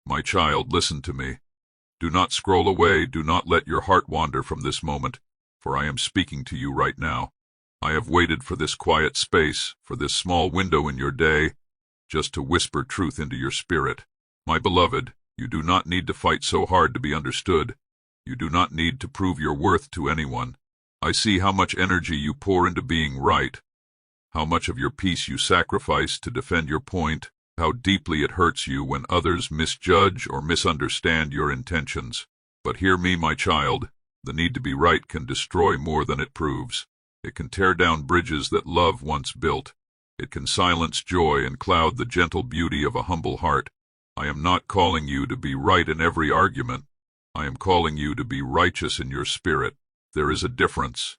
My child, listen to me. Do not scroll away, do not let your heart wander from this moment, for I am speaking to you right now. I have waited for this quiet space, for this small window in your day, just to whisper truth into your spirit. My beloved, you do not need to fight so hard to be understood. You do not need to prove your worth to anyone. I see how much energy you pour into being right, how much of your peace you sacrifice to defend your point, how deeply it hurts you when others misjudge or misunderstand your intentions. But hear me, my child, the need to be right can destroy more than it proves. It can tear down bridges that love once built. It can silence joy and cloud the gentle beauty of a humble heart. I am not calling you to be right in every argument. I am calling you to be righteous in your spirit. There is a difference.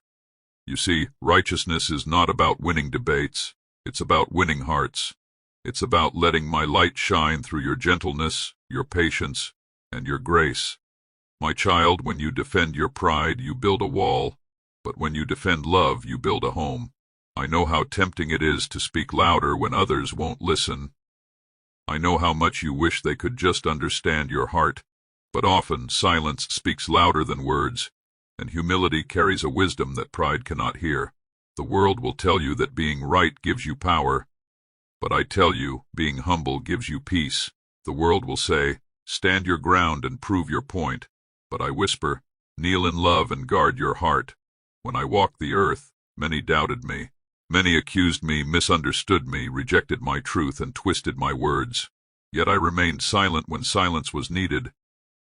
You see, righteousness is not about winning debates. It's about winning hearts. It's about letting my light shine through your gentleness, your patience, and your grace. My child, when you defend your pride, you build a wall, but when you defend love, you build a home. I know how tempting it is to speak louder when others won't listen. I know how much you wish they could just understand your heart, but often silence speaks louder than words, and humility carries a wisdom that pride cannot hear. The world will tell you that being right gives you power, but I tell you, being humble gives you peace. The world will say, stand your ground and prove your point, but I whisper, kneel in love and guard your heart. When I walked the earth, many doubted me. Many accused me, misunderstood me, rejected my truth, and twisted my words. Yet I remained silent when silence was needed,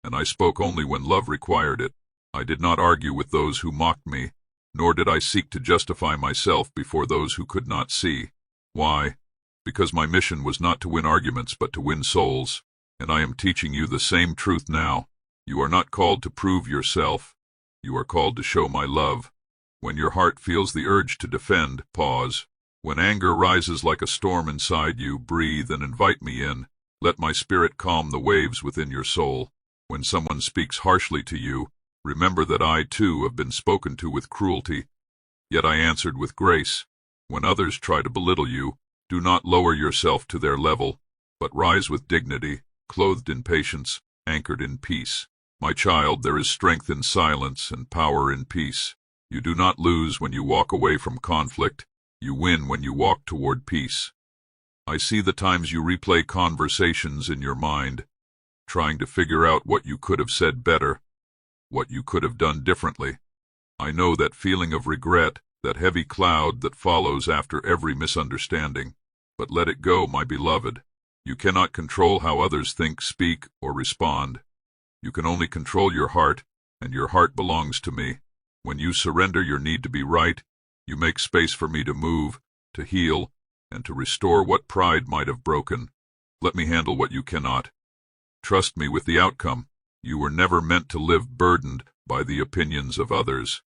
and I spoke only when love required it. I did not argue with those who mocked me, nor did I seek to justify myself before those who could not see. Why? Because my mission was not to win arguments but to win souls, and I am teaching you the same truth now. You are not called to prove yourself. You are called to show my love. When your heart feels the urge to defend, pause. When anger rises like a storm inside you, breathe and invite me in. Let my spirit calm the waves within your soul. When someone speaks harshly to you, remember that I, too, have been spoken to with cruelty, yet I answered with grace. When others try to belittle you, do not lower yourself to their level, but rise with dignity, clothed in patience, anchored in peace. My child, there is strength in silence and power in peace. You do not lose when you walk away from conflict. You win when you walk toward peace. I see the times you replay conversations in your mind, trying to figure out what you could have said better, what you could have done differently. I know that feeling of regret, that heavy cloud that follows after every misunderstanding. But let it go, my beloved. You cannot control how others think, speak, or respond. You can only control your heart, and your heart belongs to me. When you surrender your need to be right, you make space for me to move, to heal, and to restore what pride might have broken. Let me handle what you cannot. Trust me with the outcome. You were never meant to live burdened by the opinions of others.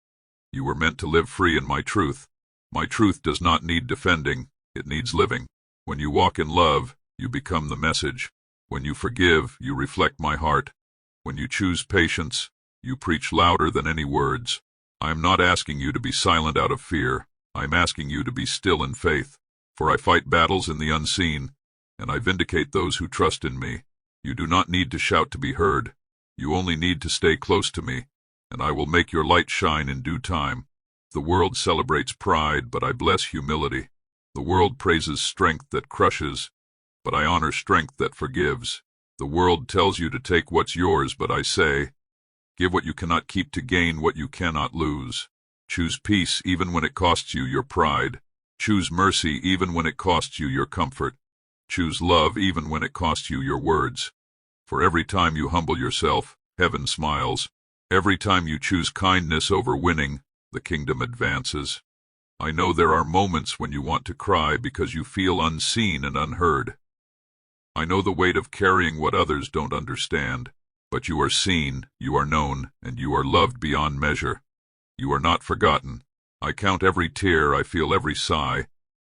You were meant to live free in my truth. My truth does not need defending, it needs living. When you walk in love, you become the message. When you forgive, you reflect my heart. When you choose patience, you preach louder than any words. I am not asking you to be silent out of fear. I am asking you to be still in faith. For I fight battles in the unseen, and I vindicate those who trust in me. You do not need to shout to be heard. You only need to stay close to me, and I will make your light shine in due time. The world celebrates pride, but I bless humility. The world praises strength that crushes, but I honor strength that forgives. The world tells you to take what's yours, but I say, give what you cannot keep to gain what you cannot lose. Choose peace even when it costs you your pride. Choose mercy even when it costs you your comfort. Choose love even when it costs you your words. For every time you humble yourself, heaven smiles. Every time you choose kindness over winning, the kingdom advances. I know there are moments when you want to cry because you feel unseen and unheard. I know the weight of carrying what others don't understand, but you are seen, you are known, and you are loved beyond measure. You are not forgotten. I count every tear, I feel every sigh,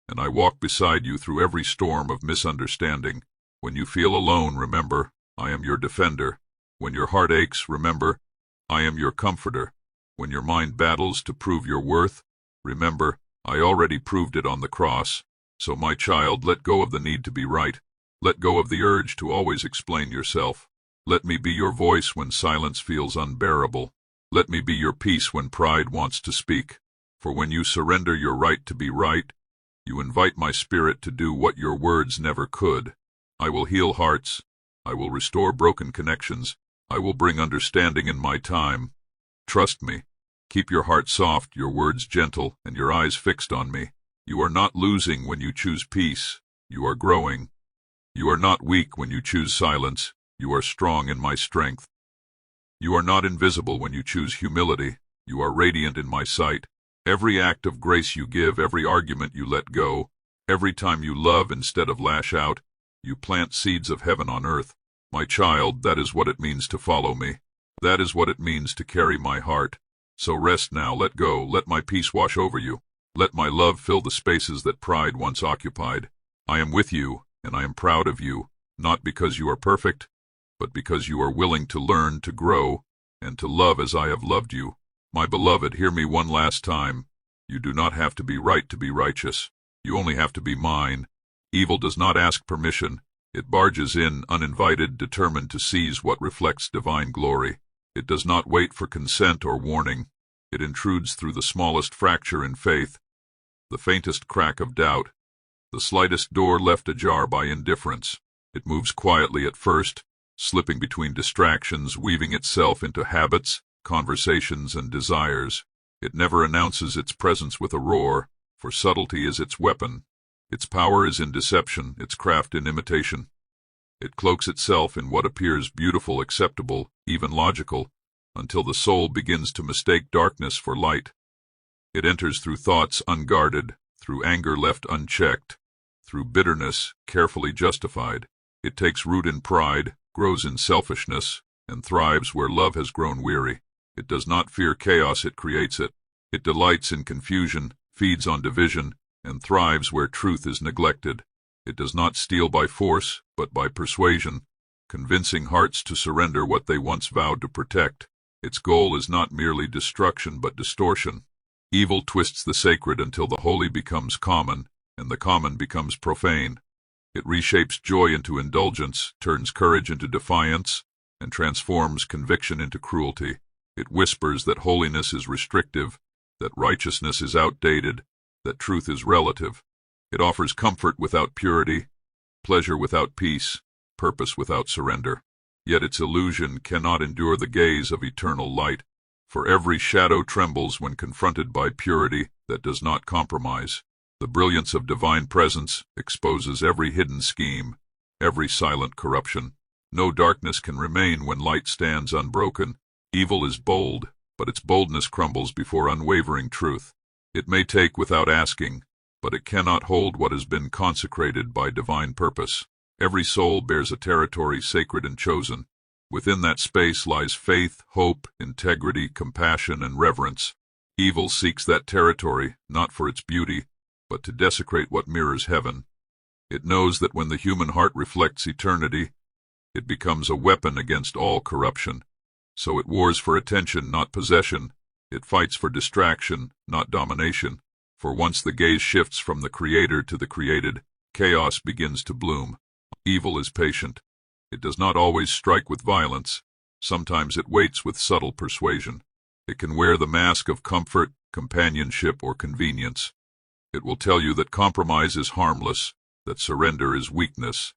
and I walk beside you through every storm of misunderstanding. When you feel alone, remember, I am your defender. When your heart aches, remember, I am your comforter. When your mind battles to prove your worth, remember, I already proved it on the cross. So, my child, let go of the need to be right. Let go of the urge to always explain yourself. Let me be your voice when silence feels unbearable. Let me be your peace when pride wants to speak. For when you surrender your right to be right, you invite my spirit to do what your words never could. I will heal hearts. I will restore broken connections. I will bring understanding in my time. Trust me. Keep your heart soft, your words gentle, and your eyes fixed on me. You are not losing when you choose peace. You are growing. You are not weak when you choose silence. You are strong in my strength. You are not invisible when you choose humility. You are radiant in my sight. Every act of grace you give, every argument you let go, every time you love instead of lash out, you plant seeds of heaven on earth. My child, that is what it means to follow me. That is what it means to carry my heart. So rest now, let go, let my peace wash over you. Let my love fill the spaces that pride once occupied. I am with you, and I am proud of you, not because you are perfect, but because you are willing to learn, to grow, and to love as I have loved you. My beloved, hear me one last time. You do not have to be right to be righteous. You only have to be mine. Evil does not ask permission. It barges in, uninvited, determined to seize what reflects divine glory. It does not wait for consent or warning. It intrudes through the smallest fracture in faith, the faintest crack of doubt, the slightest door left ajar by indifference. It moves quietly at first, slipping between distractions, weaving itself into habits, conversations, and desires. It never announces its presence with a roar, for subtlety is its weapon. Its power is in deception, its craft in imitation. It cloaks itself in what appears beautiful, acceptable, even logical, until the soul begins to mistake darkness for light. It enters through thoughts unguarded, through anger left unchecked, through bitterness carefully justified. It takes root in pride, grows in selfishness, and thrives where love has grown weary. It does not fear chaos, it creates it. It delights in confusion, feeds on division, and thrives where truth is neglected. It does not steal by force, but by persuasion, convincing hearts to surrender what they once vowed to protect. Its goal is not merely destruction, but distortion. Evil twists the sacred until the holy becomes common, and the common becomes profane. It reshapes joy into indulgence, turns courage into defiance, and transforms conviction into cruelty. It whispers that holiness is restrictive, that righteousness is outdated, that truth is relative. It offers comfort without purity, pleasure without peace, purpose without surrender. Yet its illusion cannot endure the gaze of eternal light, for every shadow trembles when confronted by purity that does not compromise. The brilliance of divine presence exposes every hidden scheme, every silent corruption. No darkness can remain when light stands unbroken. Evil is bold, but its boldness crumbles before unwavering truth. It may take without asking, but it cannot hold what has been consecrated by divine purpose. Every soul bears a territory sacred and chosen. Within that space lies faith, hope, integrity, compassion, and reverence. Evil seeks that territory, not for its beauty, but to desecrate what mirrors heaven. It knows that when the human heart reflects eternity, it becomes a weapon against all corruption. So it wars for attention, not possession. It fights for distraction, not domination. For once the gaze shifts from the Creator to the created, chaos begins to bloom. Evil is patient. It does not always strike with violence. Sometimes it waits with subtle persuasion. It can wear the mask of comfort, companionship, or convenience. It will tell you that compromise is harmless, that surrender is weakness,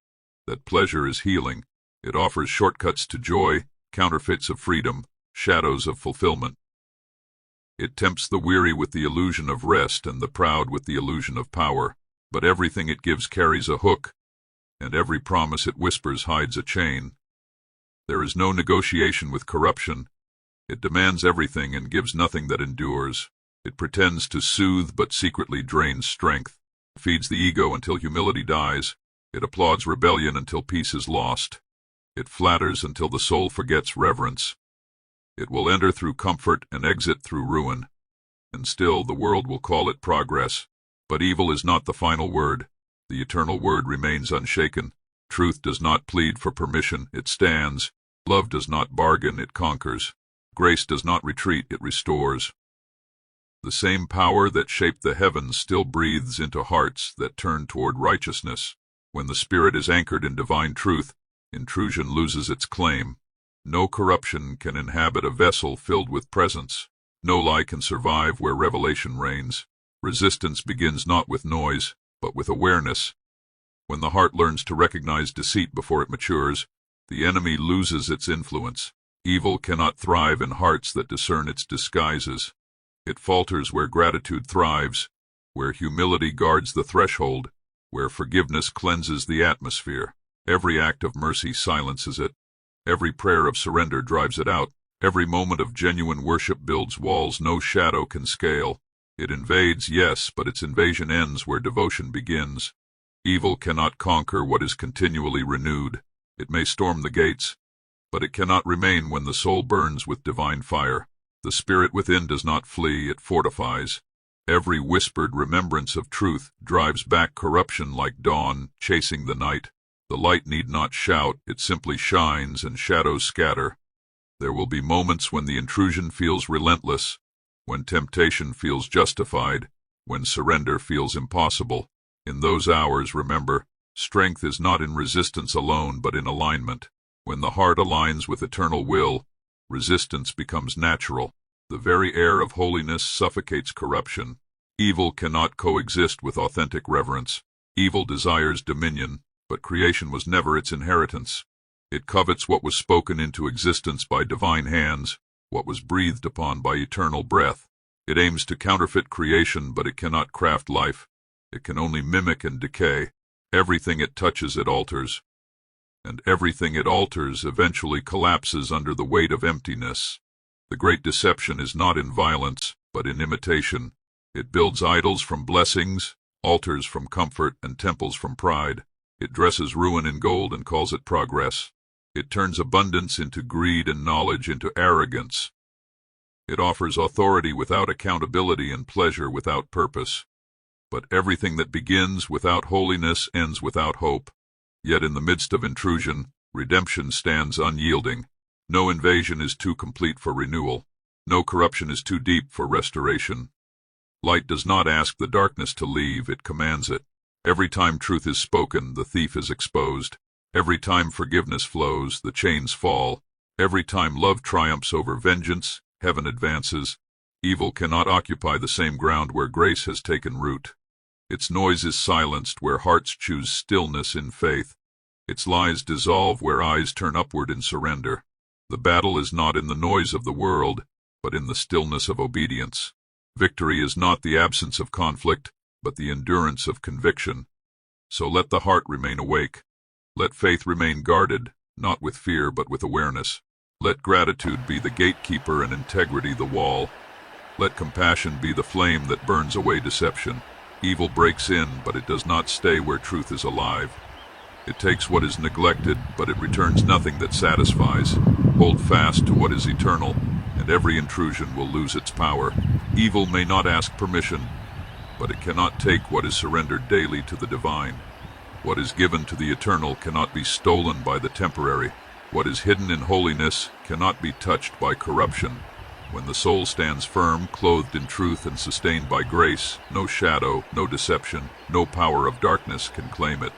that pleasure is healing. It offers shortcuts to joy, counterfeits of freedom, shadows of fulfillment. It tempts the weary with the illusion of rest and the proud with the illusion of power. But everything it gives carries a hook, and every promise it whispers hides a chain. There is no negotiation with corruption. It demands everything and gives nothing that endures. It pretends to soothe but secretly drains strength. It feeds the ego until humility dies. It applauds rebellion until peace is lost. It flatters until the soul forgets reverence. It will enter through comfort and exit through ruin. And still the world will call it progress. But evil is not the final word. The eternal word remains unshaken. Truth does not plead for permission, it stands. Love does not bargain, it conquers. Grace does not retreat, it restores. The same power that shaped the heavens still breathes into hearts that turn toward righteousness. When the spirit is anchored in divine truth, intrusion loses its claim. No corruption can inhabit a vessel filled with presence. No lie can survive where revelation reigns. Resistance begins not with noise, but with awareness. When the heart learns to recognize deceit before it matures, the enemy loses its influence. Evil cannot thrive in hearts that discern its disguises. It falters where gratitude thrives, where humility guards the threshold, where forgiveness cleanses the atmosphere. Every act of mercy silences it. Every prayer of surrender drives it out. Every moment of genuine worship builds walls no shadow can scale. It invades, yes, but its invasion ends where devotion begins. Evil cannot conquer what is continually renewed. It may storm the gates, but it cannot remain when the soul burns with divine fire. The spirit within does not flee, it fortifies. Every whispered remembrance of truth drives back corruption like dawn chasing the night. The light need not shout, it simply shines and shadows scatter. There will be moments when the intrusion feels relentless, when temptation feels justified, when surrender feels impossible. In those hours, remember, strength is not in resistance alone but in alignment. When the heart aligns with eternal will, resistance becomes natural. The very air of holiness suffocates corruption. Evil cannot coexist with authentic reverence. Evil desires dominion, but creation was never its inheritance. It covets what was spoken into existence by divine hands, what was breathed upon by eternal breath. It aims to counterfeit creation, but it cannot craft life. It can only mimic and decay. Everything it touches it alters, and everything it alters eventually collapses under the weight of emptiness. The great deception is not in violence, but in imitation. It builds idols from blessings, altars from comfort, and temples from pride. It dresses ruin in gold and calls it progress. It turns abundance into greed and knowledge into arrogance. It offers authority without accountability and pleasure without purpose. But everything that begins without holiness ends without hope. Yet in the midst of intrusion, redemption stands unyielding. No invasion is too complete for renewal. No corruption is too deep for restoration. Light does not ask the darkness to leave, it commands it. Every time truth is spoken, the thief is exposed. Every time forgiveness flows, the chains fall. Every time love triumphs over vengeance, heaven advances. Evil cannot occupy the same ground where grace has taken root. Its noise is silenced where hearts choose stillness in faith. Its lies dissolve where eyes turn upward in surrender. The battle is not in the noise of the world, but in the stillness of obedience. Victory is not the absence of conflict, but the endurance of conviction. So let the heart remain awake. Let faith remain guarded, not with fear but with awareness. Let gratitude be the gatekeeper and integrity the wall. Let compassion be the flame that burns away deception. Evil breaks in, but it does not stay where truth is alive. It takes what is neglected, but it returns nothing that satisfies. Hold fast to what is eternal, and every intrusion will lose its power. Evil may not ask permission, but it cannot take what is surrendered daily to the divine. What is given to the eternal cannot be stolen by the temporary. What is hidden in holiness cannot be touched by corruption. When the soul stands firm, clothed in truth and sustained by grace, no shadow, no deception, no power of darkness can claim it.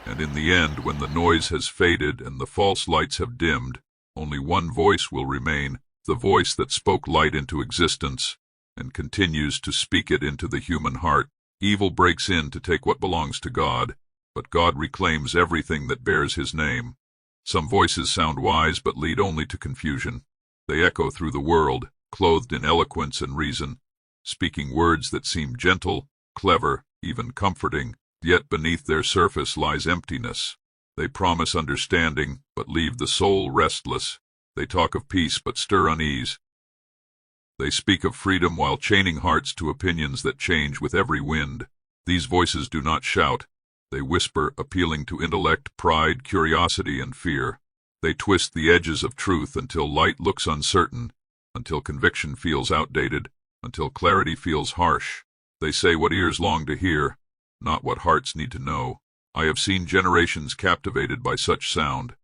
And in the end, when the noise has faded and the false lights have dimmed, only one voice will remain, the voice that spoke light into existence and continues to speak it into the human heart. Evil breaks in to take what belongs to God, but God reclaims everything that bears his name. Some voices sound wise but lead only to confusion. They echo through the world, clothed in eloquence and reason, speaking words that seem gentle, clever, even comforting, yet beneath their surface lies emptiness. They promise understanding, but leave the soul restless. They talk of peace, but stir unease. They speak of freedom while chaining hearts to opinions that change with every wind. These voices do not shout. They whisper, appealing to intellect, pride, curiosity, and fear. They twist the edges of truth until light looks uncertain, until conviction feels outdated, until clarity feels harsh. They say what ears long to hear, not what hearts need to know. I have seen generations captivated by such sound.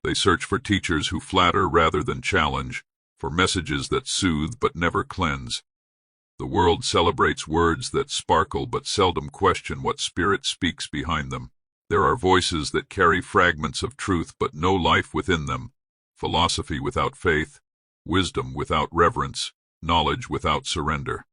They search for teachers who flatter rather than challenge, for messages that soothe but never cleanse. The world celebrates words that sparkle but seldom question what spirit speaks behind them. There are voices that carry fragments of truth but no life within them, philosophy without faith, wisdom without reverence, knowledge without surrender.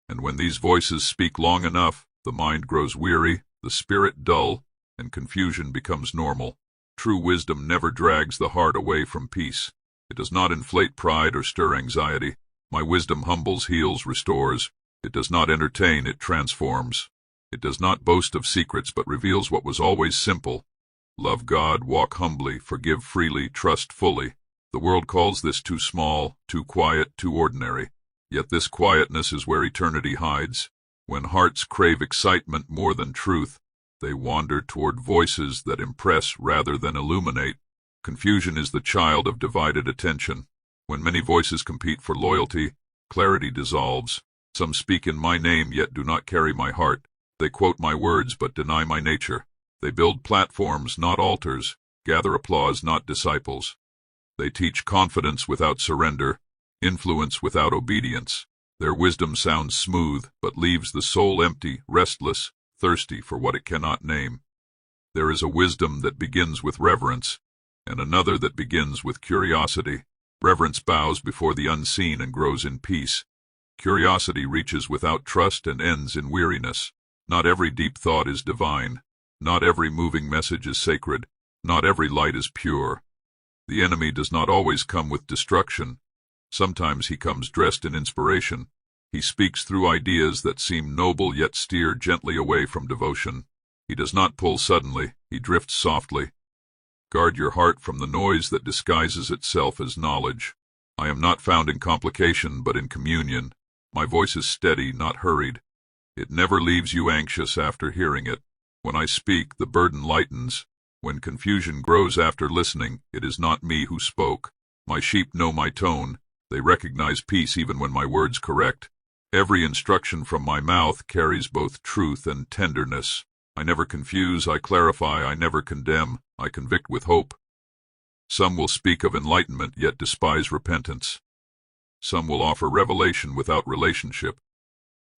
And when these voices speak long enough, the mind grows weary, the spirit dull, and confusion becomes normal. True wisdom never drags the heart away from peace. It does not inflate pride or stir anxiety. My wisdom humbles, heals, restores. It does not entertain, it transforms. It does not boast of secrets, but reveals what was always simple. Love God, walk humbly, forgive freely, trust fully. The world calls this too small, too quiet, too ordinary. Yet this quietness is where eternity hides. When hearts crave excitement more than truth, they wander toward voices that impress rather than illuminate. Confusion is the child of divided attention. When many voices compete for loyalty, clarity dissolves. Some speak in my name yet do not carry my heart. They quote my words but deny my nature. They build platforms, not altars, gather applause, not disciples. They teach confidence without surrender, influence without obedience. Their wisdom sounds smooth, but leaves the soul empty, restless, thirsty for what it cannot name. There is a wisdom that begins with reverence, and another that begins with curiosity. Reverence bows before the unseen and grows in peace. Curiosity reaches without trust and ends in weariness. Not every deep thought is divine. Not every moving message is sacred. Not every light is pure. The enemy does not always come with destruction. Sometimes he comes dressed in inspiration. He speaks through ideas that seem noble yet steer gently away from devotion. He does not pull suddenly, he drifts softly. Guard your heart from the noise that disguises itself as knowledge. I am not found in complication but in communion. My voice is steady, not hurried. It never leaves you anxious after hearing it. When I speak, the burden lightens. When confusion grows after listening, it is not me who spoke. My sheep know my tone. They recognize peace even when my words correct. Every instruction from my mouth carries both truth and tenderness. I never confuse, I clarify, I never condemn, I convict with hope. Some will speak of enlightenment yet despise repentance. Some will offer revelation without relationship.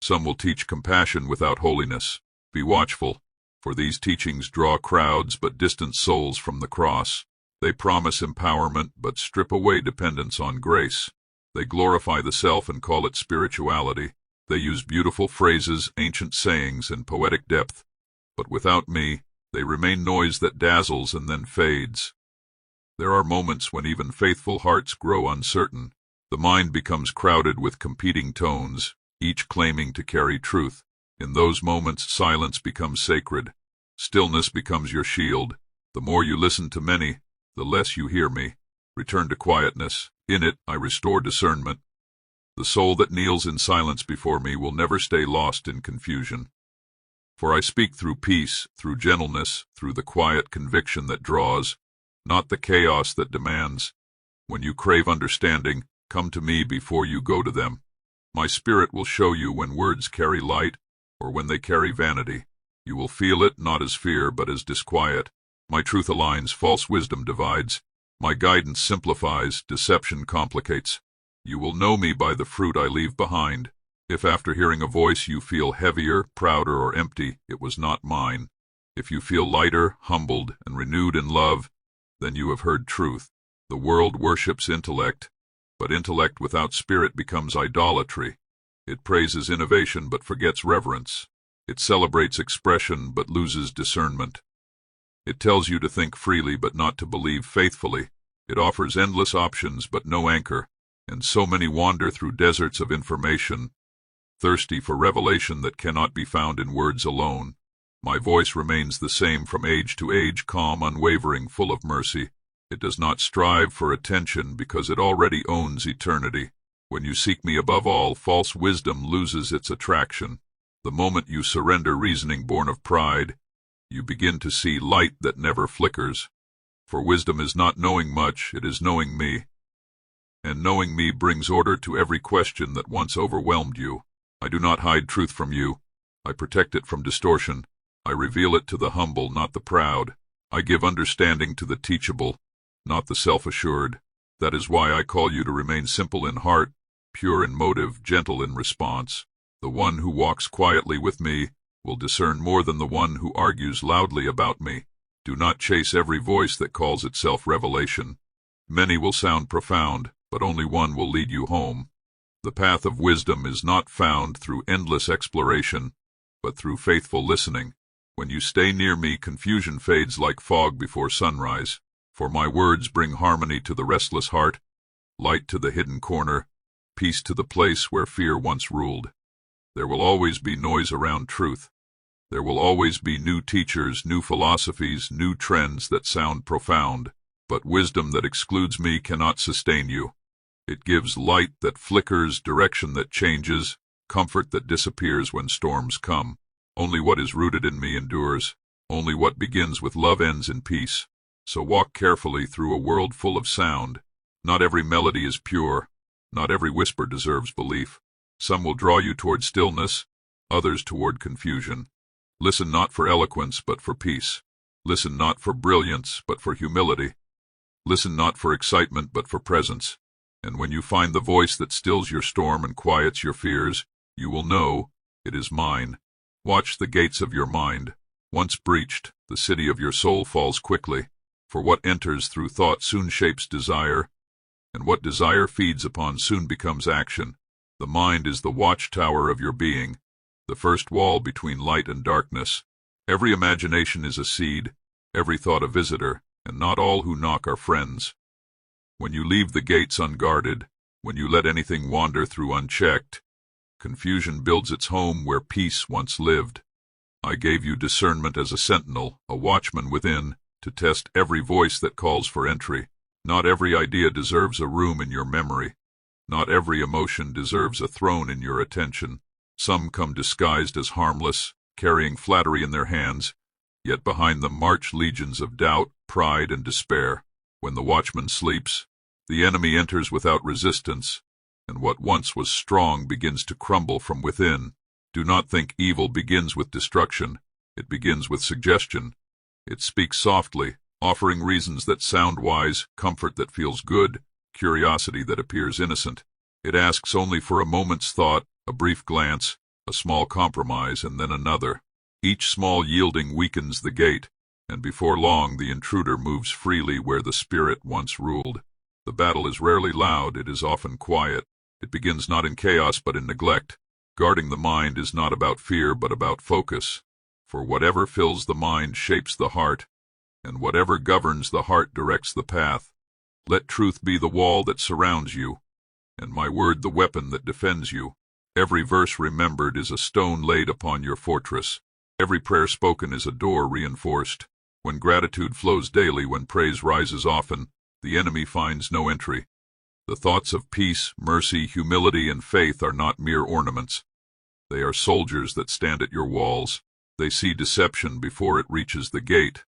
Some will teach compassion without holiness. Be watchful, for these teachings draw crowds but distance souls from the cross. They promise empowerment but strip away dependence on grace. They glorify the self and call it spirituality. They use beautiful phrases, ancient sayings, and poetic depth. But without me, they remain noise that dazzles and then fades. There are moments when even faithful hearts grow uncertain. The mind becomes crowded with competing tones, each claiming to carry truth. In those moments, silence becomes sacred. Stillness becomes your shield. The more you listen to many, the less you hear me. Return to quietness. In it, I restore discernment. The soul that kneels in silence before me will never stay lost in confusion. For I speak through peace, through gentleness, through the quiet conviction that draws, not the chaos that demands. When you crave understanding, come to me before you go to them. My spirit will show you when words carry light or when they carry vanity. You will feel it not as fear but as disquiet. My truth aligns, false wisdom divides. My guidance simplifies, deception complicates. You will know me by the fruit I leave behind. If after hearing a voice you feel heavier, prouder, or empty, it was not mine. If you feel lighter, humbled, and renewed in love, then you have heard truth. The world worships intellect, but intellect without spirit becomes idolatry. It praises innovation but forgets reverence. It celebrates expression but loses discernment. It tells you to think freely but not to believe faithfully. It offers endless options but no anchor, and so many wander through deserts of information, thirsty for revelation that cannot be found in words alone. My voice remains the same from age to age, calm, unwavering, full of mercy. It does not strive for attention because it already owns eternity. When you seek me above all, false wisdom loses its attraction. The moment you surrender reasoning born of pride, you begin to see light that never flickers. For wisdom is not knowing much, it is knowing me. And knowing me brings order to every question that once overwhelmed you. I do not hide truth from you. I protect it from distortion. I reveal it to the humble, not the proud. I give understanding to the teachable, not the self-assured. That is why I call you to remain simple in heart, pure in motive, gentle in response. The one who walks quietly with me will discern more than the one who argues loudly about me. Do not chase every voice that calls itself revelation. Many will sound profound, but only one will lead you home. The path of wisdom is not found through endless exploration, but through faithful listening. When you stay near me, confusion fades like fog before sunrise, for my words bring harmony to the restless heart, light to the hidden corner, peace to the place where fear once ruled. There will always be noise around truth. There will always be new teachers, new philosophies, new trends that sound profound, but wisdom that excludes me cannot sustain you. It gives light that flickers, direction that changes, comfort that disappears when storms come. Only what is rooted in me endures. Only what begins with love ends in peace. So walk carefully through a world full of sound. Not every melody is pure. Not every whisper deserves belief. Some will draw you toward stillness, others toward confusion. Listen not for eloquence, but for peace. Listen not for brilliance, but for humility. Listen not for excitement, but for presence. And when you find the voice that stills your storm and quiets your fears, you will know it is mine. Watch the gates of your mind. Once breached, the city of your soul falls quickly, for what enters through thought soon shapes desire, and what desire feeds upon soon becomes action. The mind is the watchtower of your being, the first wall between light and darkness. Every imagination is a seed, every thought a visitor, and not all who knock are friends. When you leave the gates unguarded, when you let anything wander through unchecked, confusion builds its home where peace once lived. I gave you discernment as a sentinel, a watchman within, to test every voice that calls for entry. Not every idea deserves a room in your memory. Not every emotion deserves a throne in your attention. Some come disguised as harmless, carrying flattery in their hands, yet behind them march legions of doubt, pride, and despair. When the watchman sleeps, the enemy enters without resistance, and what once was strong begins to crumble from within. Do not think evil begins with destruction. It begins with suggestion. It speaks softly, offering reasons that sound wise, comfort that feels good, curiosity that appears innocent. It asks only for a moment's thought, a brief glance, a small compromise, and then another. Each small yielding weakens the gate, and before long the intruder moves freely where the spirit once ruled. The battle is rarely loud, it is often quiet. It begins not in chaos but in neglect. Guarding the mind is not about fear but about focus, for whatever fills the mind shapes the heart, and whatever governs the heart directs the path. Let truth be the wall that surrounds you, and my word the weapon that defends you. Every verse remembered is a stone laid upon your fortress. Every prayer spoken is a door reinforced. When gratitude flows daily, when praise rises often, the enemy finds no entry. The thoughts of peace, mercy, humility, and faith are not mere ornaments. They are soldiers that stand at your walls. They see deception before it reaches the gate.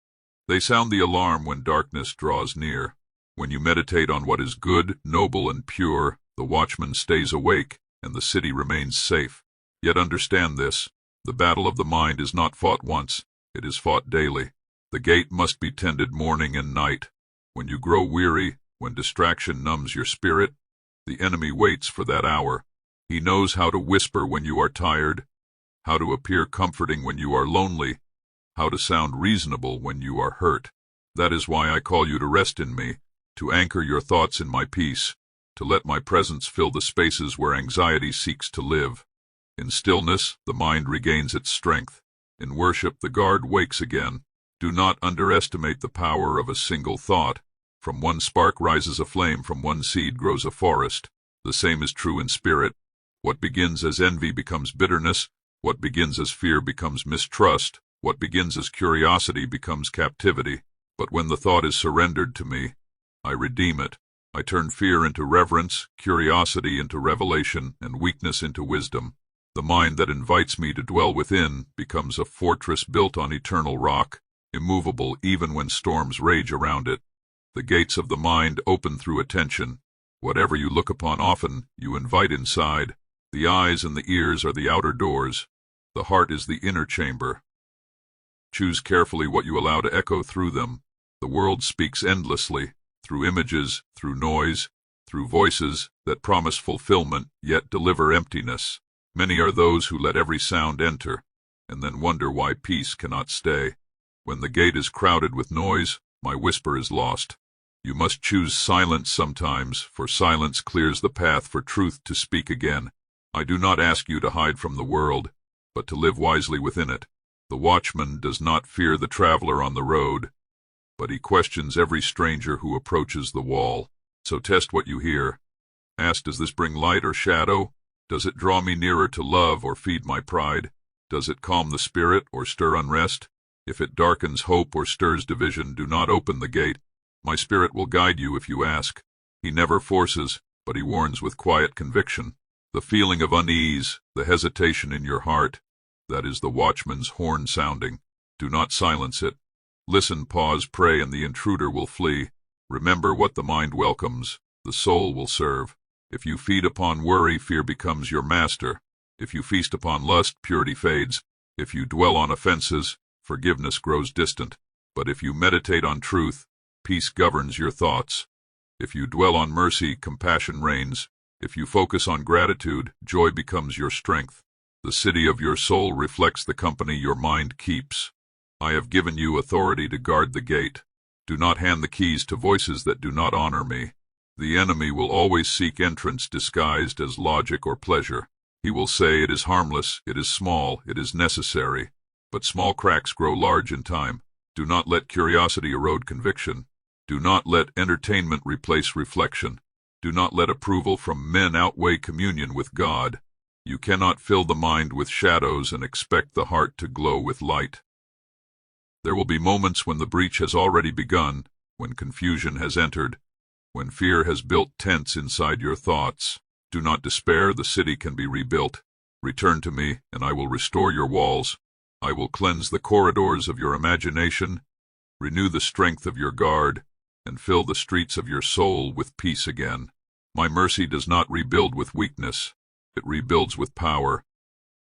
They sound the alarm when darkness draws near. When you meditate on what is good, noble, and pure, the watchman stays awake, and the city remains safe. Yet understand this, the battle of the mind is not fought once, it is fought daily. The gate must be tended morning and night. When you grow weary, when distraction numbs your spirit, the enemy waits for that hour. He knows how to whisper when you are tired, how to appear comforting when you are lonely, how to sound reasonable when you are hurt. That is why I call you to rest in me, to anchor your thoughts in my peace, to let my presence fill the spaces where anxiety seeks to live. In stillness, the mind regains its strength. In worship, the guard wakes again. Do not underestimate the power of a single thought. From one spark rises a flame, from one seed grows a forest. The same is true in spirit. What begins as envy becomes bitterness. What begins as fear becomes mistrust. What begins as curiosity becomes captivity. But when the thought is surrendered to me, I redeem it. I turn fear into reverence, curiosity into revelation, and weakness into wisdom. The mind that invites me to dwell within becomes a fortress built on eternal rock, immovable even when storms rage around it. The gates of the mind open through attention. Whatever you look upon often, you invite inside. The eyes and the ears are the outer doors. The heart is the inner chamber. Choose carefully what you allow to echo through them. The world speaks endlessly, through images, through noise, through voices that promise fulfillment, yet deliver emptiness. Many are those who let every sound enter. and then wonder why peace cannot stay. When the gate is crowded with noise, my whisper is lost. You must choose silence sometimes, for silence clears the path for truth to speak again. I do not ask you to hide from the world, but to live wisely within it. The watchman does not fear the traveler on the road, but he questions every stranger who approaches the wall. So test what you hear. Ask, does this bring light or shadow? Does it draw me nearer to love or feed my pride? Does it calm the spirit or stir unrest? If it darkens hope or stirs division, do not open the gate. My spirit will guide you if you ask. He never forces, but he warns with quiet conviction. The feeling of unease, the hesitation in your heart, that is the watchman's horn sounding. Do not silence it. Listen, pause, pray, and the intruder will flee. Remember what the mind welcomes, the soul will serve. If you feed upon worry, fear becomes your master. If you feast upon lust, purity fades. If you dwell on offenses, forgiveness grows distant. But if you meditate on truth, peace governs your thoughts. If you dwell on mercy, compassion reigns. If you focus on gratitude, joy becomes your strength. The city of your soul reflects the company your mind keeps. I have given you authority to guard the gate. Do not hand the keys to voices that do not honor me. The enemy will always seek entrance disguised as logic or pleasure. He will say it is harmless, it is small, it is necessary. But small cracks grow large in time. Do not let curiosity erode conviction. Do not let entertainment replace reflection. Do not let approval from men outweigh communion with God. You cannot fill the mind with shadows and expect the heart to glow with light. There will be moments when the breach has already begun, when confusion has entered, when fear has built tents inside your thoughts. Do not despair, the city can be rebuilt. Return to me, and I will restore your walls. I will cleanse the corridors of your imagination, renew the strength of your guard, and fill the streets of your soul with peace again. My mercy does not rebuild with weakness. It rebuilds with power.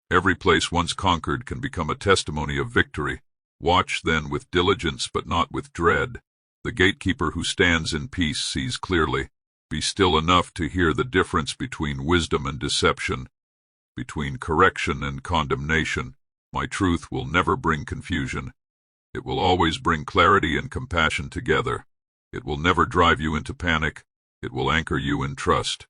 Every place once conquered can become a testimony of victory. Watch then with diligence but not with dread. The gatekeeper who stands in peace sees clearly. Be still enough to hear the difference between wisdom and deception, between correction and condemnation. My truth will never bring confusion. It will always bring clarity and compassion together. It will never drive you into panic. It will anchor you in trust.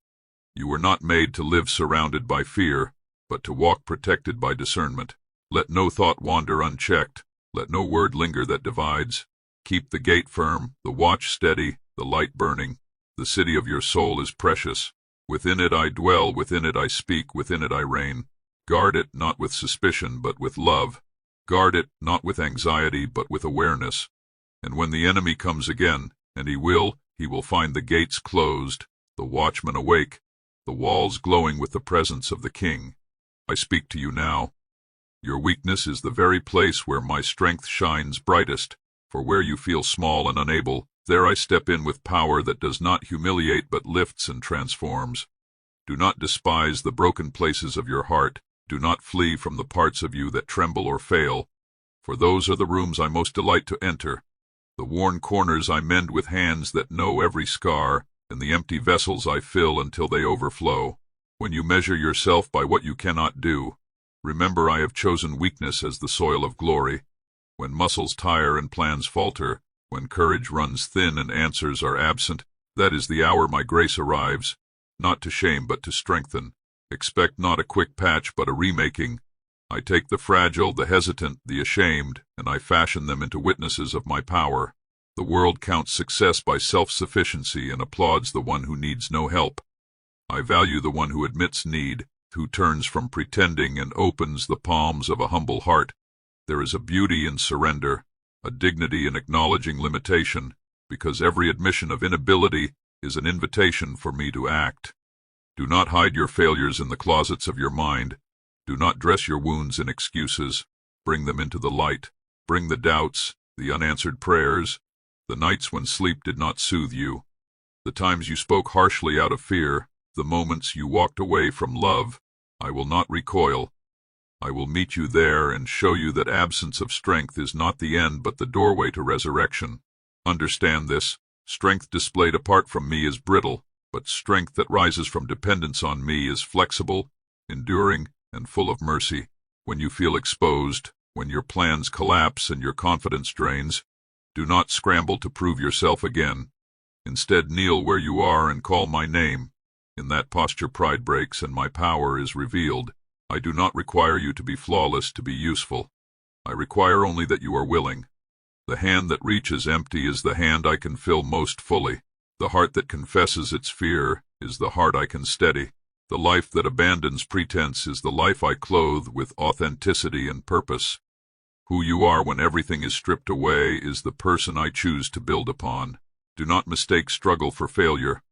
You were not made to live surrounded by fear, but to walk protected by discernment. Let no thought wander unchecked. Let no word linger that divides. Keep the gate firm, the watch steady, the light burning. The city of your soul is precious. Within it I dwell, within it I speak, within it I reign. Guard it not with suspicion, but with love. Guard it not with anxiety, but with awareness. And when the enemy comes again, and he will find the gates closed, the watchman awake, the walls glowing with the presence of the King. I speak to you now. Your weakness is the very place where my strength shines brightest, for where you feel small and unable, there I step in with power that does not humiliate but lifts and transforms. Do not despise the broken places of your heart. Do not flee from the parts of you that tremble or fail, for those are the rooms I most delight to enter. The worn corners I mend with hands that know every scar, and the empty vessels I fill until they overflow. When you measure yourself by what you cannot do, remember I have chosen weakness as the soil of glory. When muscles tire and plans falter, when courage runs thin and answers are absent, that is the hour my grace arrives, not to shame but to strengthen. Expect not a quick patch but a remaking. I take the fragile, the hesitant, the ashamed, and I fashion them into witnesses of my power. The world counts success by self-sufficiency and applauds the one who needs no help. I value the one who admits need, who turns from pretending and opens the palms of a humble heart. There is a beauty in surrender, a dignity in acknowledging limitation, because every admission of inability is an invitation for me to act. Do not hide your failures in the closets of your mind. Do not dress your wounds in excuses. Bring them into the light. Bring the doubts, the unanswered prayers, the nights when sleep did not soothe you, the times you spoke harshly out of fear, the moments you walked away from love. I will not recoil. I will meet you there and show you that absence of strength is not the end but the doorway to resurrection. Understand this. Strength displayed apart from me is brittle, but strength that rises from dependence on me is flexible, enduring, and full of mercy. When you feel exposed, when your plans collapse and your confidence drains, do not scramble to prove yourself again. Instead, kneel where you are and call my name. In that posture, pride breaks and my power is revealed. I do not require you to be flawless to be useful. I require only that you are willing. The hand that reaches empty is the hand I can fill most fully. The heart that confesses its fear is the heart I can steady. The life that abandons pretense is the life I clothe with authenticity and purpose. Who you are when everything is stripped away is the person I choose to build upon. Do not mistake struggle for failure.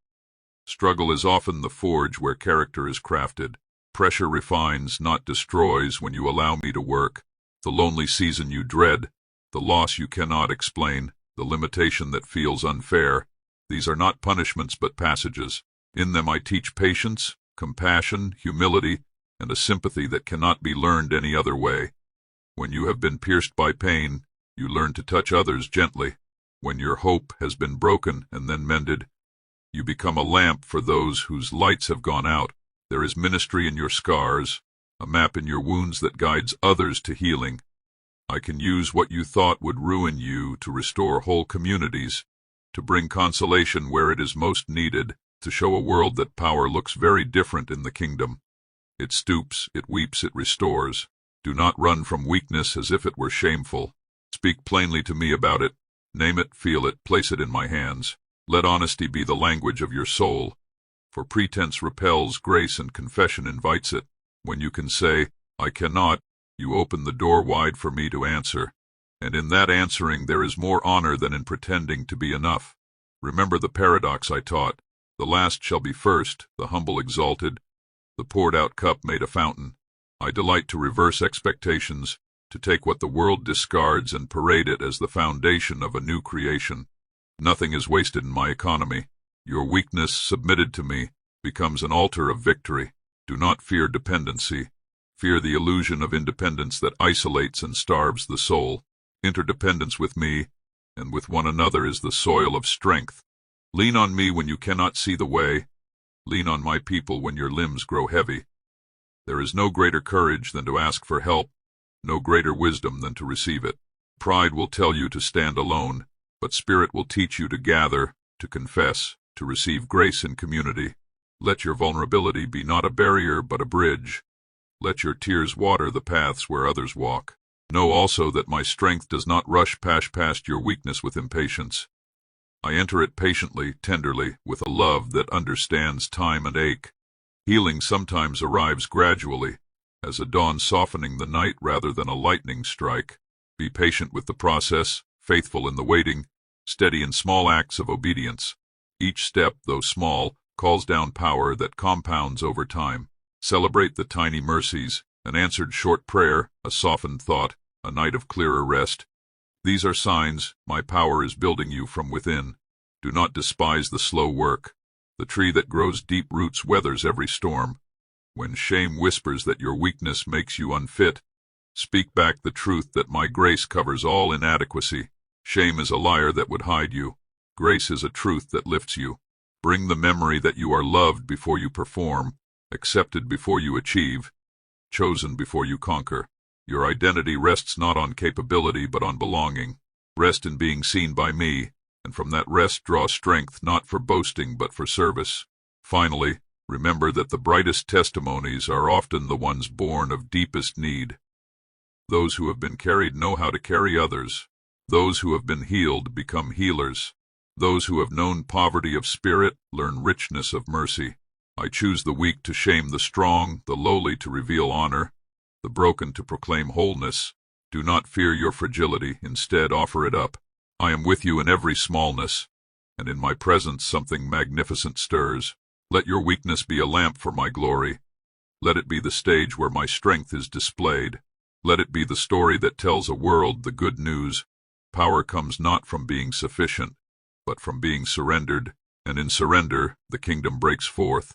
Struggle is often the forge where character is crafted. Pressure refines, not destroys, when you allow me to work. The lonely season you dread, the loss you cannot explain, the limitation that feels unfair. These are not punishments but passages. In them I teach patience, compassion, humility, and a sympathy that cannot be learned any other way. When you have been pierced by pain, you learn to touch others gently. When your hope has been broken and then mended, you become a lamp for those whose lights have gone out. There is ministry in your scars, a map in your wounds that guides others to healing. I can use what you thought would ruin you to restore whole communities, to bring consolation where it is most needed, to show a world that power looks very different in the kingdom. It stoops, it weeps, it restores. Do not run from weakness as if it were shameful. Speak plainly to me about it. Name it, feel it, place it in my hands. Let honesty be the language of your soul. For pretense repels grace and confession invites it. When you can say, I cannot, you open the door wide for me to answer. And in that answering there is more honor than in pretending to be enough. Remember the paradox I taught. The last shall be first, the humble exalted, the poured-out cup made a fountain. I delight to reverse expectations, to take what the world discards and parade it as the foundation of a new creation. Nothing is wasted in my economy. Your weakness, submitted to me, becomes an altar of victory. Do not fear dependency. Fear the illusion of independence that isolates and starves the soul. Interdependence with me and with one another is the soil of strength. Lean on me when you cannot see the way. Lean on my people when your limbs grow heavy. There is no greater courage than to ask for help, no greater wisdom than to receive it. Pride will tell you to stand alone, but spirit will teach you to gather, to confess, to receive grace in community. Let your vulnerability be not a barrier but a bridge. Let your tears water the paths where others walk. Know also that my strength does not rush past your weakness with impatience. I enter it patiently, tenderly, with a love that understands time and ache. Healing sometimes arrives gradually, as a dawn softening the night rather than a lightning strike. Be patient with the process, faithful in the waiting, steady in small acts of obedience. Each step, though small, calls down power that compounds over time. Celebrate the tiny mercies, an answered short prayer, a softened thought, a night of clearer rest. These are signs my power is building you from within. Do not despise the slow work. The tree that grows deep roots weathers every storm. When shame whispers that your weakness makes you unfit, speak back the truth that my grace covers all inadequacy. Shame is a liar that would hide you. Grace is a truth that lifts you. Bring the memory that you are loved before you perform, accepted before you achieve, chosen before you conquer. Your identity rests not on capability but on belonging. Rest in being seen by me, and from that rest draw strength not for boasting but for service. Finally, remember that the brightest testimonies are often the ones born of deepest need. Those who have been carried know how to carry others. Those who have been healed become healers. Those who have known poverty of spirit learn richness of mercy. I choose the weak to shame the strong, the lowly to reveal honor, the broken to proclaim wholeness. Do not fear your fragility, instead offer it up. I am with you in every smallness, and in my presence something magnificent stirs. Let your weakness be a lamp for my glory. Let it be the stage where my strength is displayed. Let it be the story that tells a world the good news. Power comes not from being sufficient, but from being surrendered, and in surrender the kingdom breaks forth.